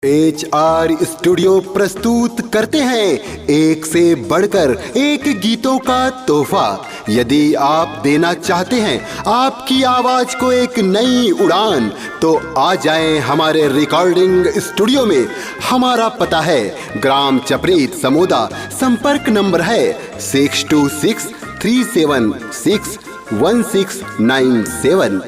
HR studio प्रस्तुत करते हैं एक से बढ़कर एक गीतों का तोहफा। यदि आप देना चाहते हैं आपकी आवाज को एक नई उड़ान, तो आ जाएं हमारे रिकॉर्डिंग स्टूडियो में। हमारा पता है ग्राम चपरीत समोदा। संपर्क नंबर है 6263761697।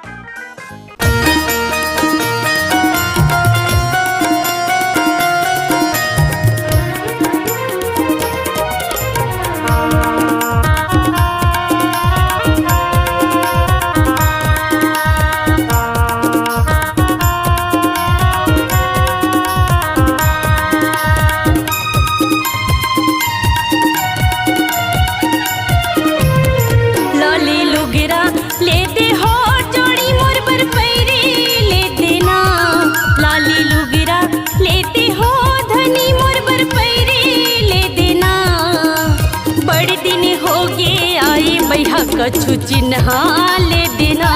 कछु चिन्हा ले देना,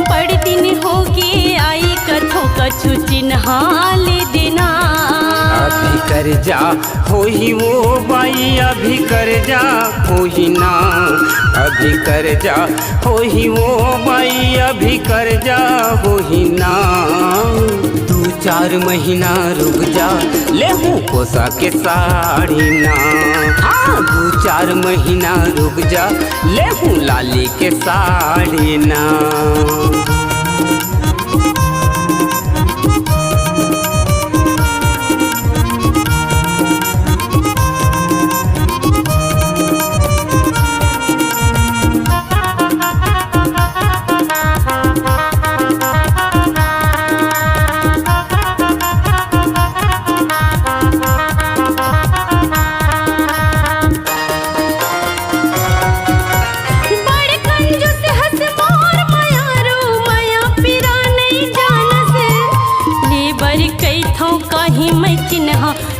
बड़ दिन हो गए आई कछु चिन्हा ले देना। अभी कर जा हो ही वो बाई, अभी कर जा हो ही ना। अभी कर जा हो ही वो बाई, अभी कर जा हो ही ना। 2-4 महीना रुक जा, ले हूँ कोसा के साड़ी ना। हाँ 2-4 महीना रुक जा, ले हूँ लाली के साड़ी ना।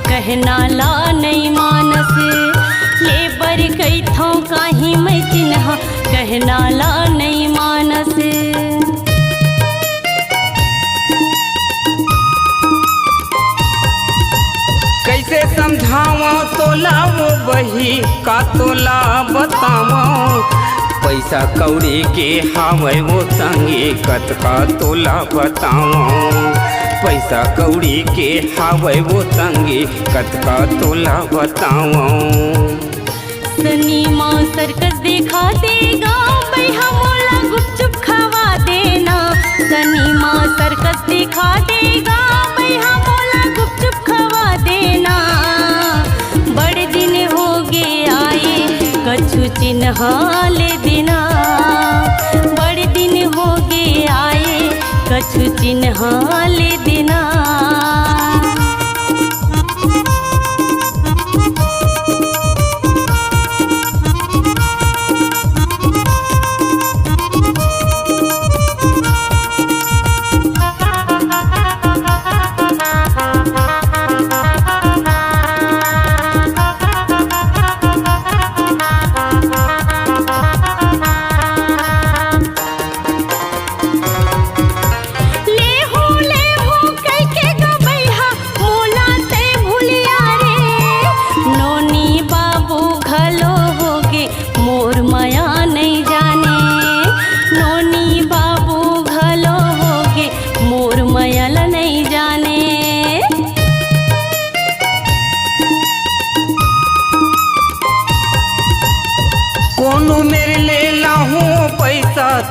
कहना ला नहीं मानस, लेबर कई थों काही मैं चिन्हा, कहना ला नहीं मानस। कैसे समझावा तोला वो बही का तोला बतावा। पैसा कौड़ी के हावे वो संगे कत का तोला बतावा। पैसा कौड़ी के हावे वो संगे कत का तोला बतावा। सनीमा सर्कस दिखा देगा भैया मोला गुपचुप खवा देना। सनीमा सर्कस दिखा देगा भैया मोला गुपचुप खवा देना। बड़े दिन हो गए आए कछु चिन्हा ले देना। बड़े दिन हो गए आए कछु चिन्हा ले देना।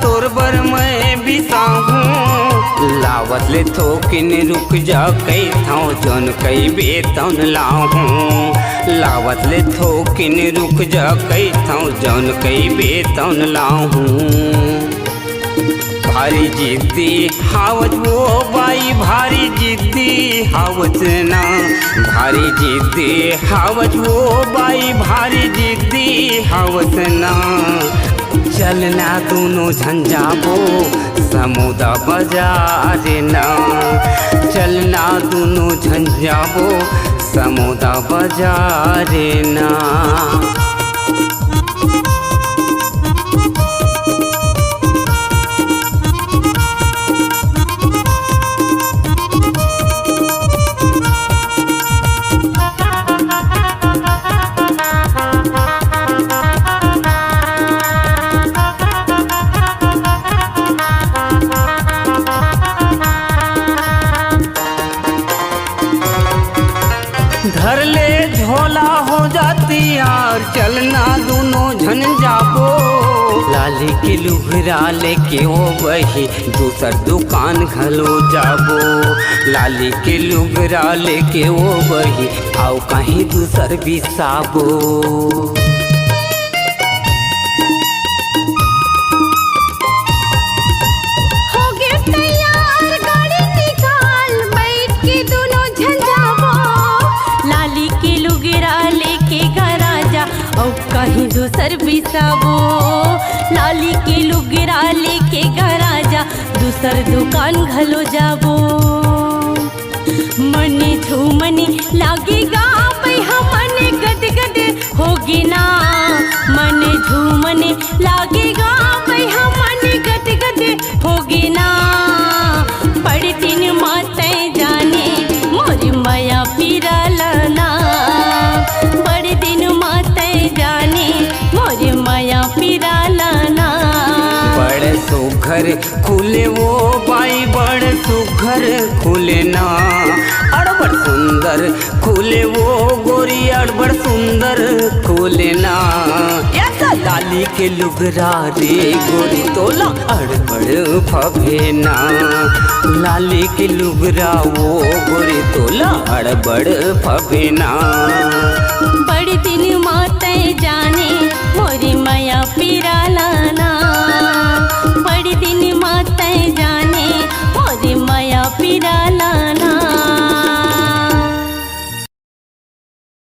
तोर बर मैं बिसाहूँ लावत ले थोकिन रुक जा, कई थाओ जौन कई बेतन लाहूँ। लावत ले थोकिन रुक जा, कई थाओ जौन कई बेतन लाहूँ। भारी जिद्दी हावत वो बाई, भारी जिद्दी हावत ना। भारी जिद्दी हावत वो बाई, भारी जिद्दी हावत ना। चलना दोनों झंझाबो समोदा बाजार ना। चलना दोनों झंझाबो समोदा बाजार ना। धर ले झोला हो जाती यार चलना दोनों झन जाबो लाली के लुघरा लेके ओ बही दूसर दुकान घलो जाबो लाली के लुघरा लेके ओ बही आओ कहीं दूसर बिसाबो कहीं दूसर बिसाबो लाली के लुगरा लेके घरा जा दूसर दुकान घलो जाबो मने झूमने लागेगा पैहा मने गद गद होगी ना मने झूमने लागेगा पैहा मने गद गद होगी ना बड़े दिन माते जाने मोरी माया पीरा लाना बड़े दिन माते जाने मोरे माया पीरा लाना बड़ सुघर खुले वो बाई बड़ सुघर खुले ना अड़बड़ सुंदर खुले वो गोरी अड़बड़ सुंदर खुले ना ऐसा लाली के लुगरा रे गोरी तोला अड़बड़ फभे ना लाली के लुगरा वो गोरी तोला अड़बड़ फभे ना बड़े दिन माते जाने मोरी माया पीरा लाना